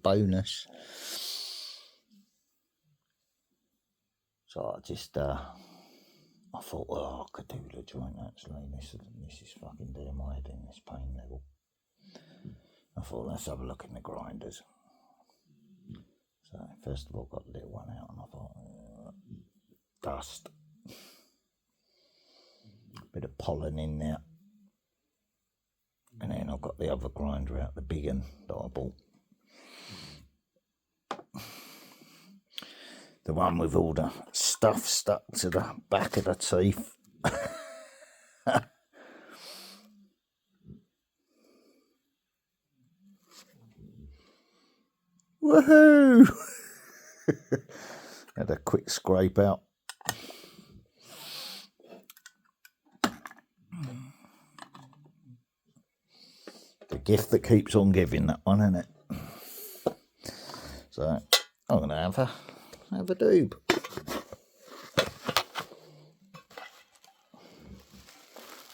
Bonus. So I just, I thought, well, I could do the joint actually. This is fucking doing my head in, this pain level. I thought, let's have a look in the grinders. So first of all, got the little one out, and I thought, dust. Bit of pollen in there. And then I've got the other grinder out, the big one that I bought. The one with all the stuff stuck to the back of the teeth. Woohoo! Had a quick scrape out. The gift that keeps on giving, that one, isn't it? So I'm gonna have a doob.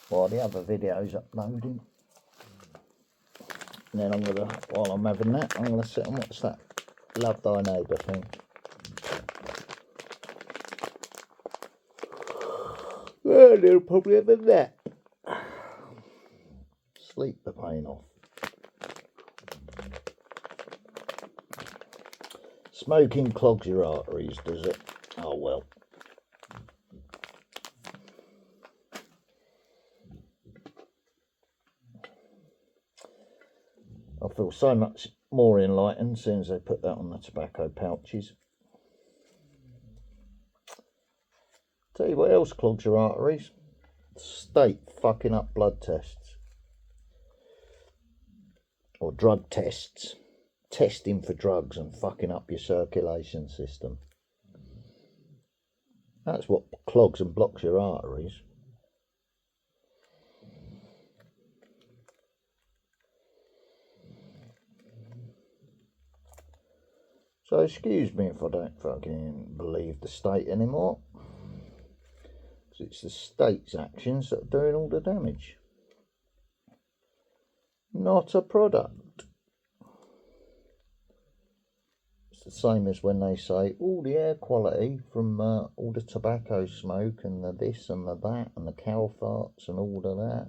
While the other video's uploading. And then while I'm having that, I'm gonna sit and watch that Love Thy Neighbour thing. Well, they'll probably have a nap. Sleep the pain off. Smoking clogs your arteries, does it? Oh well. I feel so much more enlightened since they put that on the tobacco pouches. Tell you what else clogs your arteries. State fucking up blood tests. Or drug tests. Testing for drugs and fucking up your circulation system. That's what clogs and blocks your arteries. So excuse me if I don't fucking believe the state anymore. Because it's the state's actions that are doing all the damage. Not a product. It's the same as when they say all the air quality from all the tobacco smoke and the this and the that and the cow farts and all of that.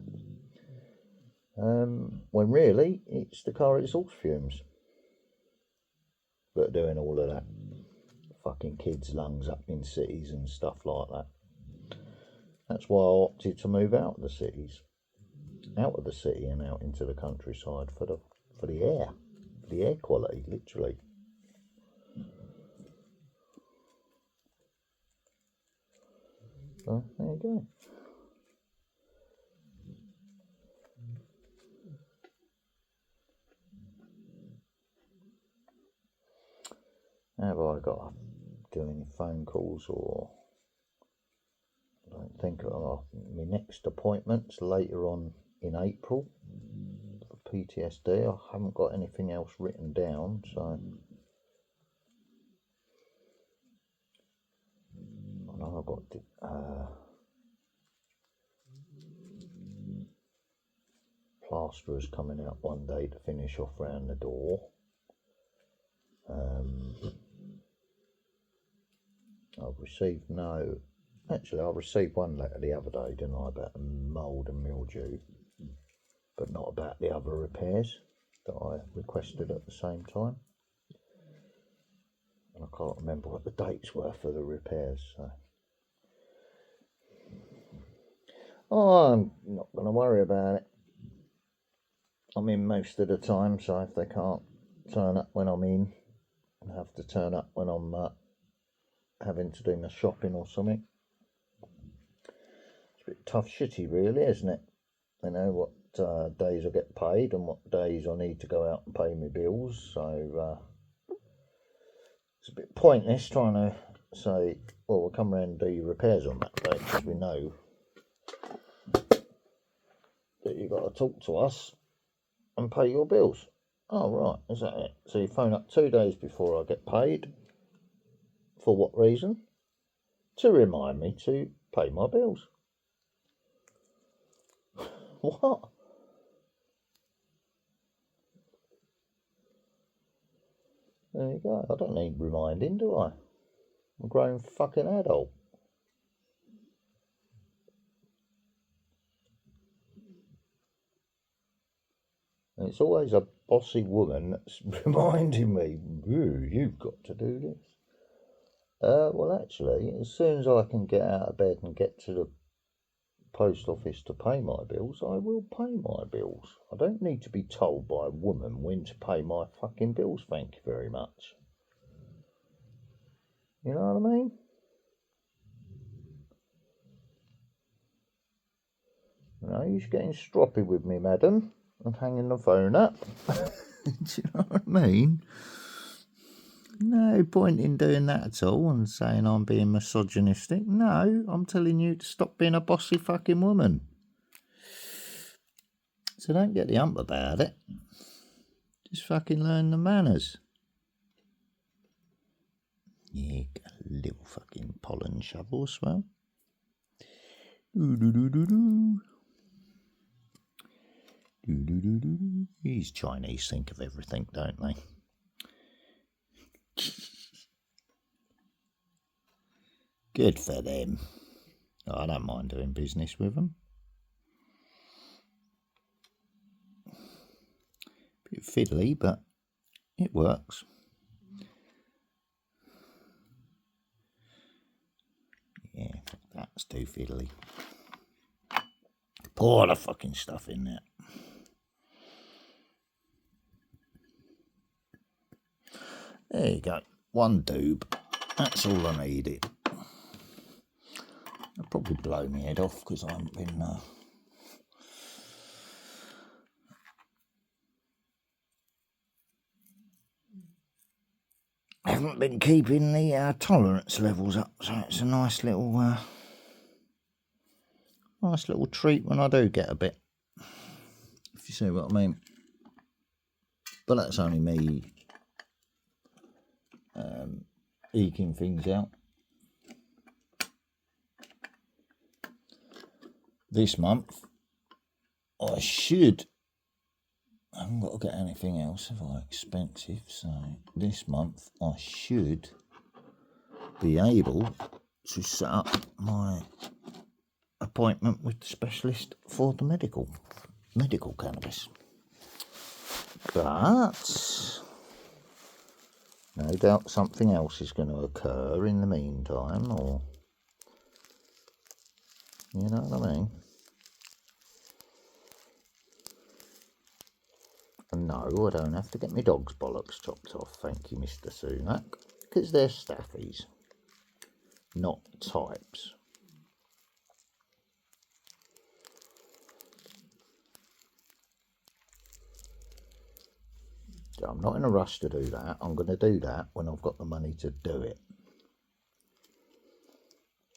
When really it's the car exhaust fumes that are doing all of that. Fucking kids' lungs up in cities and stuff like that. That's why I opted to move out of the cities. Out of the city and out into the countryside for the air quality, literally. So there you go. Have I got to do any phone calls, or I don't think my next appointment's later on in April for PTSD. I haven't got anything else written down, so I know I've got plasterers coming out one day to finish off round the door. I received one letter the other day, didn't I, about mould and mildew, but not about the other repairs that I requested at the same time. And I can't remember what the dates were for the repairs, so I'm not going to worry about it. I'm in most of the time, so if they can't turn up when I'm in, I have to turn up when I'm having to do my shopping or something. It's a bit tough shitty really, isn't it? You know what days I get paid and what days I need to go out and pay my bills, so it's a bit pointless trying to say, well, we'll come round and do your repairs on that day, because we know that you've got to talk to us and pay your bills. Oh right, is that it? So you phone up 2 days before I get paid. For what reason? To remind me to pay my bills. What? There you go. I don't need reminding, do I? I'm a grown fucking adult. And it's always a bossy woman that's reminding me, you've got to do this. Well, actually, as soon as I can get out of bed and get to the post office to pay my bills, I will pay my bills. I don't need to be told by a woman when to pay my fucking bills, thank you very much. You know what I mean? No, you're getting stroppy with me, madam, and hanging the phone up. Do you know what I mean? No point in doing that at all and saying I'm being misogynistic. No, I'm telling you to stop being a bossy fucking woman. So don't get the hump about it. Just fucking learn the manners. Yeah, got a little fucking pollen shovel as well. These Chinese think of everything, don't they? Good for them. I don't mind doing business with them. Bit fiddly, but it works. Yeah, that's too fiddly. Pour the fucking stuff in there. There you go. One doob. That's all I needed. I'll probably blow my head off because I haven't been keeping the tolerance levels up, so it's a nice little treat when I do get a bit, if you see what I mean. But that's only me eking things out. This month I haven't got to get anything else, have I? Expensive. So this month I should be able to set up my appointment with the specialist for the medical cannabis. But no doubt something else is going to occur in the meantime, or you know what I mean? And no, I don't have to get my dog's bollocks chopped off, thank you, Mr. Sunak, because they're staffies, not types. So I'm not in a rush to do that. I'm going to do that when I've got the money to do it,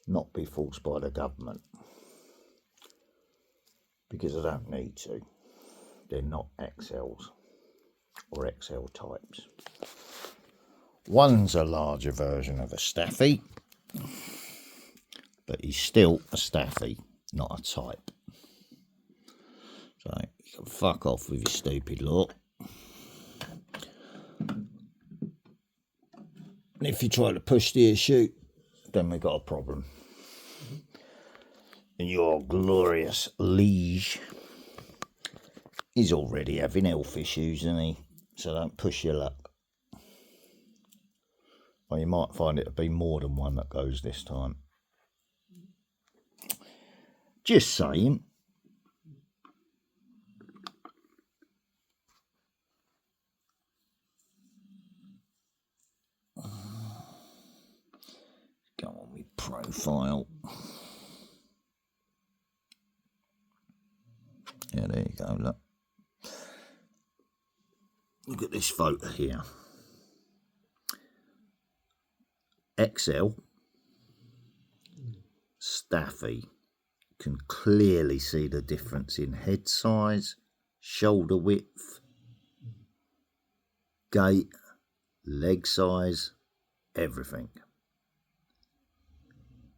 not be forced by the government, because I don't need to. They're not XLs or XL types. One's a larger version of a staffy, but he's still a staffy, not a type. So you can fuck off with your stupid law. And if you try to push the issue, then we've got a problem. And your glorious liege is already having health issues, isn't he? So don't push your luck. Well, you might find it to be more than one that goes this time. Just saying. Go on with profile. Yeah, there you go, look. Look at this photo here. XL, staffy. Can clearly see the difference in head size, shoulder width, gait, leg size, everything.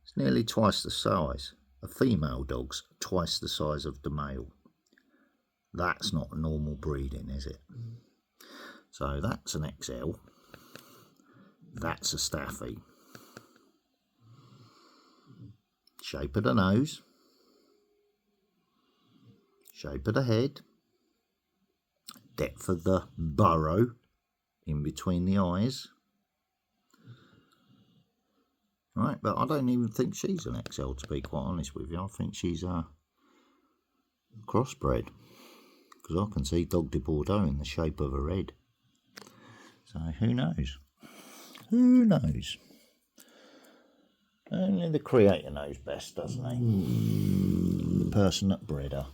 It's nearly twice the size. A female dog's twice the size of the male. That's not normal breeding, is it? So that's an XL. That's a Staffy. Shape of the nose, shape of the head, depth of the burrow in between the eyes. Right, but I don't even think she's an XL, to be quite honest with you. I think she's a crossbred, because I can see Dog de Bordeaux in the shape of her head. So who knows? Who knows? Only the creator knows best, doesn't he? The person that bred her.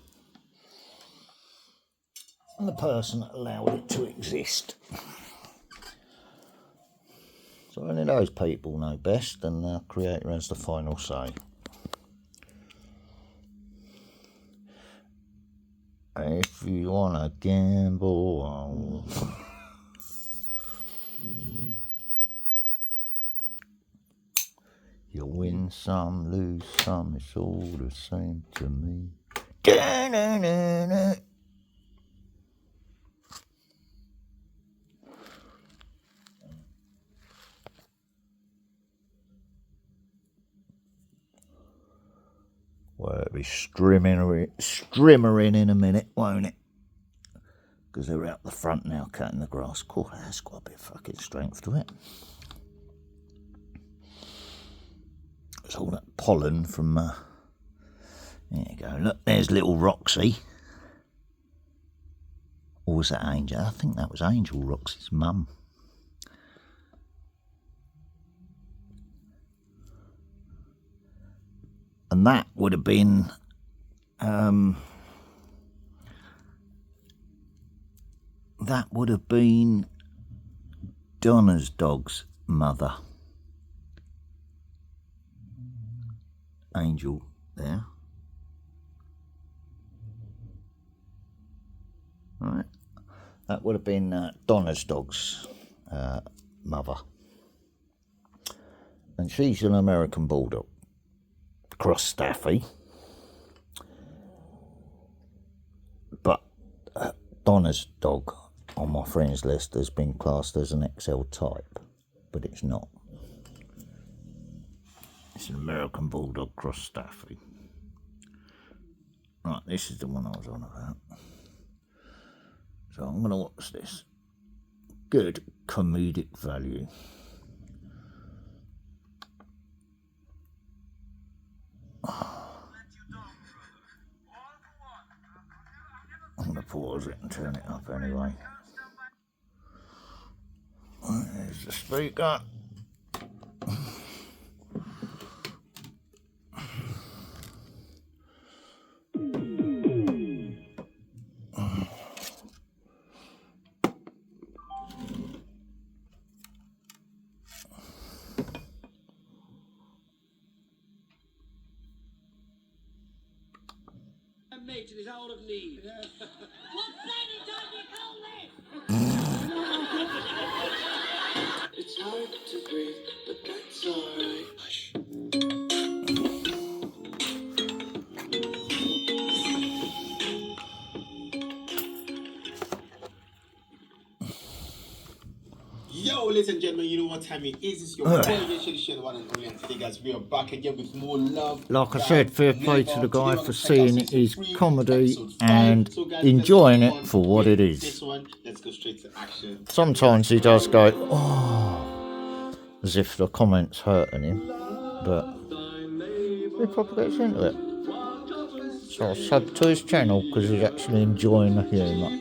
And the person that allowed it to exist. So only those people know best, and the creator has the final say. If you wanna gamble, you win some, lose some, it's all the same to me. Da-na-na-na. Well, it'll be strimmering in a minute, won't it? Because they're out the front now cutting the grass. Cool, that's got a bit of fucking strength to it. It's all that pollen from, there you go. Look, there's little Roxy. Or was that Angel? I think that was Angel, Roxy's mum. And that would have been Donna's dog's mother. Angel there. Right. That would have been Donna's dog's mother. And she's an American Bulldog. Cross Staffy, but Donna's dog on my friends list has been classed as an XL type, but it's not. It's an American Bulldog Cross Staffy. Right, this is the one I was on about. So I'm going to watch this. Good comedic value. I'm going to pause it and turn it up anyway. There's the speaker. Mate, it is out of need. What planet do you call this? It's hard to breathe, but that's alright. Hush. Yo, ladies and gentlemen, you know what time it is. It's your boy, the one and only, and today, guys, we are back again with more love. Like I said, fair play to the guy for seeing his comedy and enjoying it for what it is. This one, let's go straight to action. Sometimes he does go, oh, as if the comments hurting him, but he probably gets into it. So I sub to his channel because he's actually enjoying the humour.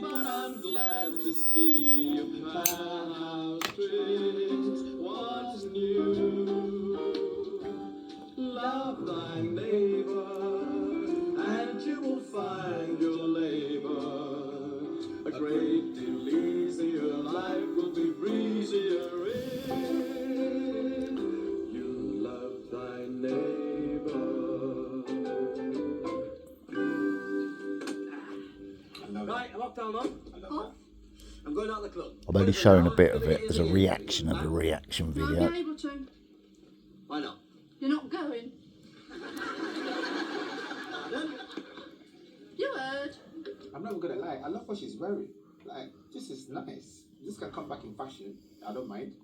Love thy neighbor, and you will find your labor a great deal easier. Life will be breezier if you love thy neighbor. Right, I'm up down now. I'm going out the club. I'm only showing a bit of it as a reaction of the reaction No, video. you're able to. Why not? You're not going. You heard. I'm not gonna lie, I love what she's wearing. Like, this is nice. This can come back in fashion. I don't mind.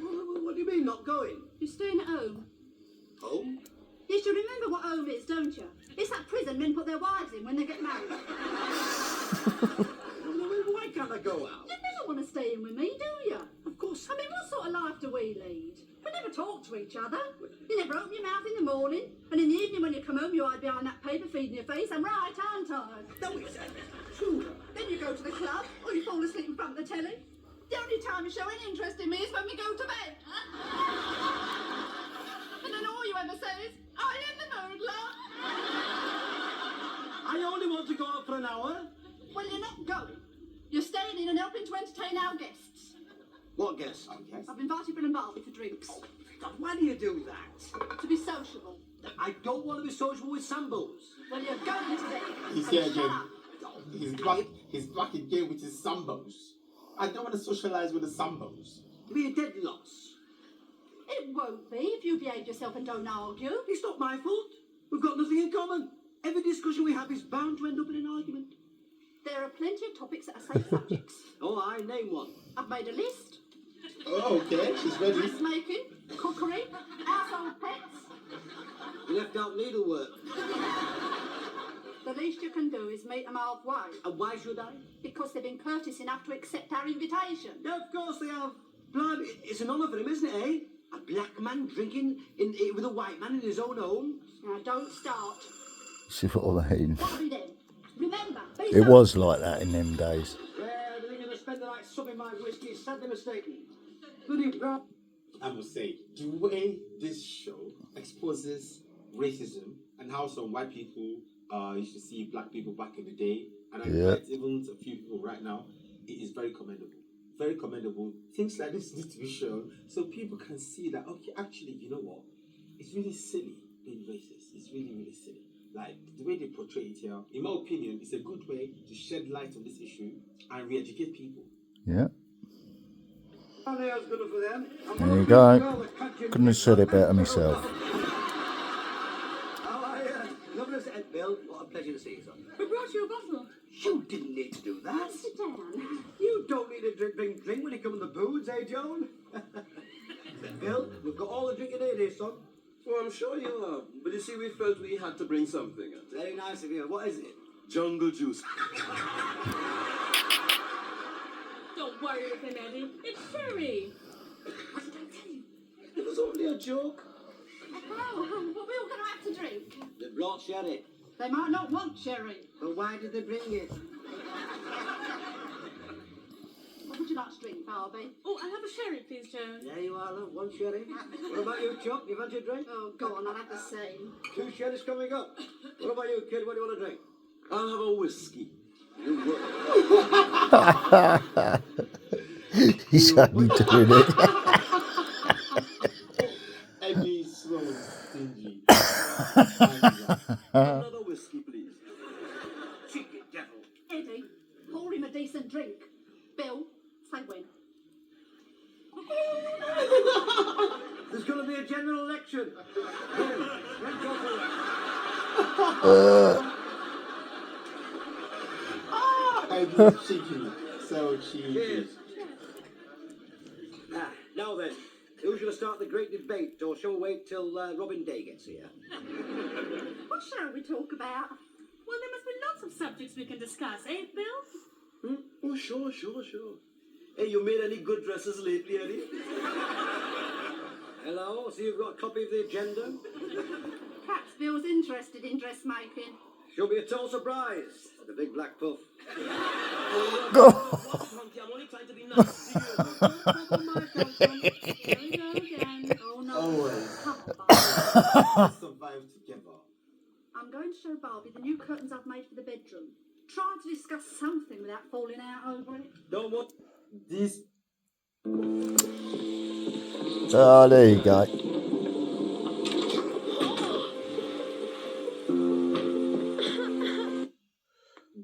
What do you mean, not going? You're staying at home. Home? Yes, you remember what home is, don't you? It's that prison men put their wives in when they get married. Why can't I go out? You never want to stay in with me, do you? Of course. I mean, what sort of life do we lead? We never talk to each other. You never open your mouth in the morning, and in the evening when you come home, you hide behind that paper feeding your face. I'm right, aren't I? No, it's true. Then you go to the club, or you fall asleep in front of the telly. The only time you show any interest in me is when we go to bed. And then all you ever say is, "Are you in the mood, love?" I only want to go out for an hour. Well, you're not going. You're staying in and helping to entertain our guests. What guess? I've invited Bill and Barbie for drinks. God, why do you do that? To be sociable. I don't want to be sociable with Sambos. Well, you're going today. He's here again. He's back again with his Sambos. I don't want to socialize with the Sambos. It'll be a dead loss. It won't be if you behave yourself and don't argue. It's not my fault. We've got nothing in common. Every discussion we have is bound to end up in an argument. There are plenty of topics that are safe subjects. Oh, I name one. I've made a list. Oh, okay, she's ready. Dressmaking, cookery, household pets. You left out needlework. The least you can do is meet them halfway. And why should I? Because they've been courteous enough to accept our invitation. Yeah, of course they have. Blimey, it's an honour for him, isn't it, eh? A black man drinking with a white man in his own home. Now, don't start. See what I mean? That'll be them. Remember, be It social. was like that in them days. Yeah, they're going to spend the night subbing my whiskey is sadly mistaken. Bloody bro. I must say, the way this show exposes racism and how some white people used to see black people back in the day, and I Yeah. bet even a few people right now, it is very commendable. Very commendable. Things like this need to be shown so people can see that, okay, actually, you know what? It's really silly being racist. It's really, really silly. Like, the way they portray it here, in my opinion, it's a good way to shed light on this issue and re-educate people. Yeah. That's good for them. There you go. Couldn't have said it better myself. How are you? Lovely to see you, Bill. What a pleasure to see you, son. We brought you a bottle. You didn't need to do that. Sit down. You don't need to drink when you come in the booths, eh, Joan? Bill, we've got all the drink you need here, son. Well, I'm sure you are. But you see, we felt we had to bring something. Very nice of you. What is it? Jungle juice. Don't worry with him, Eddie. It's Sherry. It was only a joke. Oh, what are we all going to have to drink? They brought sherry. They might not want sherry. But why did they bring it? What would you like to drink, Barbie? Oh, I'll have a sherry, please, Joan. There you are, love. One sherry. What about you, Chuck? You've had your drink? Oh, go on, I'll have the same. 2 sherries coming up. What about you, kid? What do you want to drink? I'll have a whiskey. You work. He's only doing it. Eddie is so stingy. Another whiskey, please. Cheeky devil. Eddie, pour him a decent drink. Bill, say when. There's going to be a general election. Bill, let's go for it. Eddie's cheeky. So cheeky. Cheers. Now then, who's going to start the great debate, or shall we wait till Robin Day gets here? What shall we talk about? Well, there must be lots of subjects we can discuss, eh, Bill? Oh, sure. Hey, you made any good dresses lately, Eddie? Hello, so you've got a copy of the agenda? Perhaps Bill's interested in dressmaking. She'll be a total surprise. The big black puff. I'm only trying to be nice to you. Here we go again. Oh no. Always. Come on, Barbie. Survive together. I'm going to show Barbie the new curtains I've made for the bedroom. Trying to discuss something without falling out over it. Don't want... This Oh, there you go.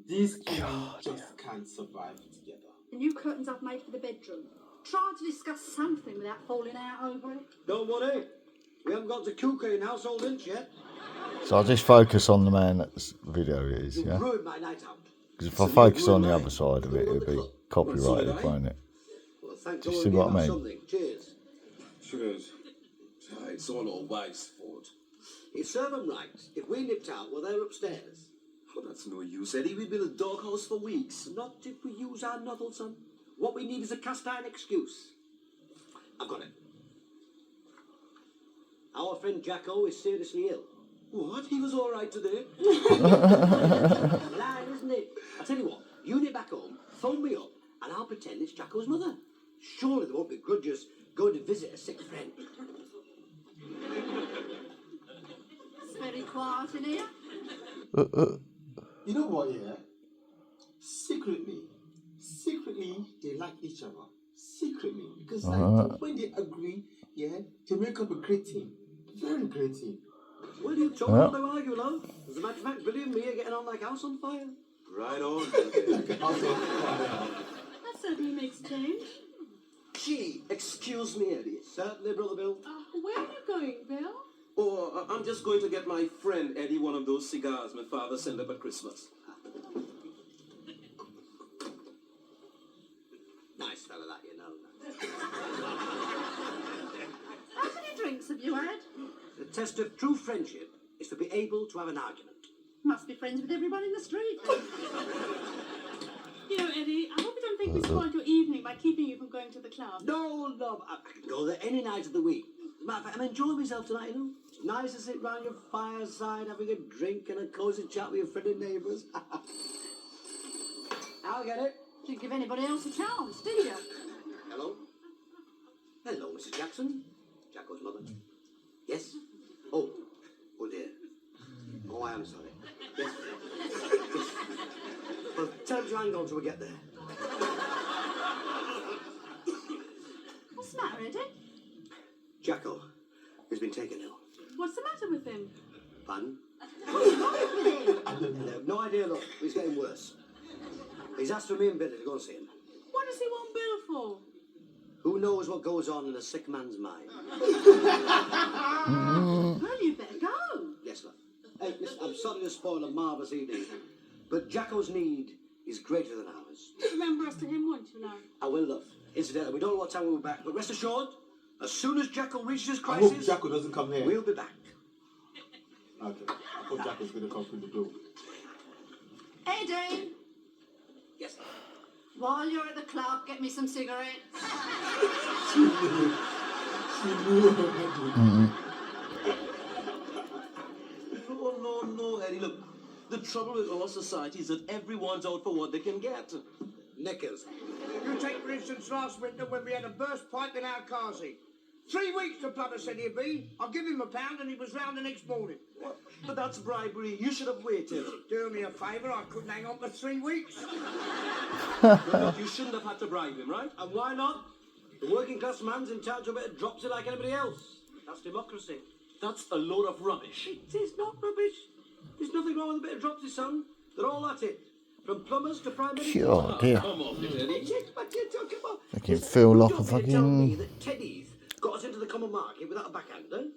These two just can't survive together. The new curtains I've made for the bedroom. Trying to discuss something without falling out over it. Don't worry. We haven't got to Kuka in Household Inch yet. So I'll just focus on the man that's video it is, You yeah? ruined my night out. Because if I focus on the other side of it, it'll be copyrighted, won't it? Well, thanks Do you all see of what I you. mean? Something. Cheers. Good. It's all our wife's fault. It served them right. If we nipped out, well, they're upstairs. Oh, that's no use, Eddie. We've been a doghouse for weeks. Not if we use our noddle, son. What we need is a cast iron excuse. I've got it. Our friend Jacko is seriously ill. What? He was all right today. Lie, isn't it? I tell you what, you nip back home, phone me up, and I'll pretend it's Jacko's mother. Surely there won't be grudges going to visit a sick friend. It's very quiet in here. You know what, yeah? Secretly, they like each other. Secretly. Because like, when they agree, yeah, they make up a great team. Very great team. Well, you told me not to argue, love. As a matter of fact, Billy and me are getting on like house on fire. Right on. That certainly makes change. Gee, excuse me, Eddie. Certainly, Brother Bill. Where are you going, Bill? Oh, I'm just going to get my friend Eddie one of those cigars my father sent up at Christmas. Nice fella that, you know. How many drinks have you had? The test of true friendship is to be able to have an argument. Must be friends with everyone in the street. You know, Eddie, I hope you don't think we spoiled your evening by keeping you from going to the club. No, love, I can go there any night of the week. As a matter of fact, I'm enjoying myself tonight, you know. It's nice to sit round your fireside having a drink and a cosy chat with your friendly neighbours. I'll get it. Didn't give anybody else a chance, did you? Hello? Hello, Mrs. Jackson. Jacko's mother. Yes? Oh dear. Oh, I am sorry. Yes. Yes. Well, tell him to hang on till we get there. What's the matter, Eddie? Jacko has been taken ill. What's the matter with him? Fun? What's wrong with him? I have no idea, look. He's getting worse. He's asked for me and Billy to go and see him. What does he want Bill for? Who knows what goes on in a sick man's mind? Well, you better go. Yes, love. Hey, listen, I'm sorry to spoil a marvellous evening, but Jacko's need is greater than ours. Remember us to him, won't you, love? I will, love. Incidentally, we don't know what time we'll be back, but rest assured, as soon as Jacko reaches his I crisis, hope Jacko doesn't come here. we'll be back. Okay. I thought Jacko's going to come through the door. Eddie, Yes, love. while you're at the club, get me some cigarettes. No, Eddie. Look, the trouble with our society is that everyone's out for what they can get. Knickers. You take, for instance, last winter when we had a burst pipe in our car seat. 3 weeks the plumber said he'd be. I give him £1 and he was round the next morning. What? But that's bribery. You should have waited. Do me a favour, I couldn't hang on for 3 weeks. Look, you shouldn't have had to bribe him, right? And why not? The working class man's entitled to a bit of dropsy like anybody else. That's democracy. That's a load of rubbish. It is not rubbish. There's nothing wrong with a bit of dropsy, son. They're all at it. From plumbers to prime ministers. Oh dear. Come on, Eddie. What are you talking about? Making Phil like a You don't mean to tell me fucking... that Teddy's got us into the common market without a backhander?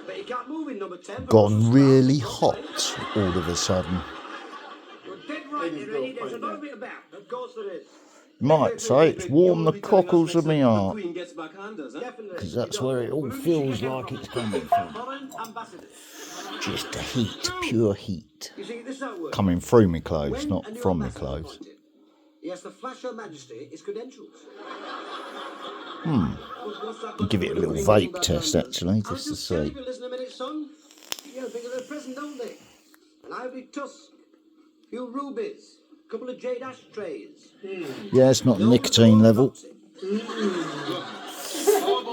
But he can't move in number 10. Gone really hot all of a sudden. You're dead right there, Eddie. There's a lot of it about. Of course there is. Might say it's warmed the cockles of me The heart. Queen gets backhanders, huh? Definitely. Because that's where it all feels like it's coming from. Foreign ambassadors. Just the heat, pure heat. You see, this is how it works. Coming through me clothes, When not a new from me ambassador is clothes. appointed, he has to flash Her Majesty his credentials. Give it a little vape test actually, I'll just to just tell you see. if you listen a minute, son. You know, think of the present, don't they? An ivory tusk, a few rubies, a couple of jade ashtrays. Yeah, it's not nicotine level.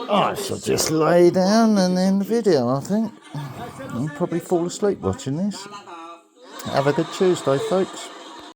I shall just lay down and end the video, I think. I'll probably fall asleep watching this. Have a good Tuesday, folks.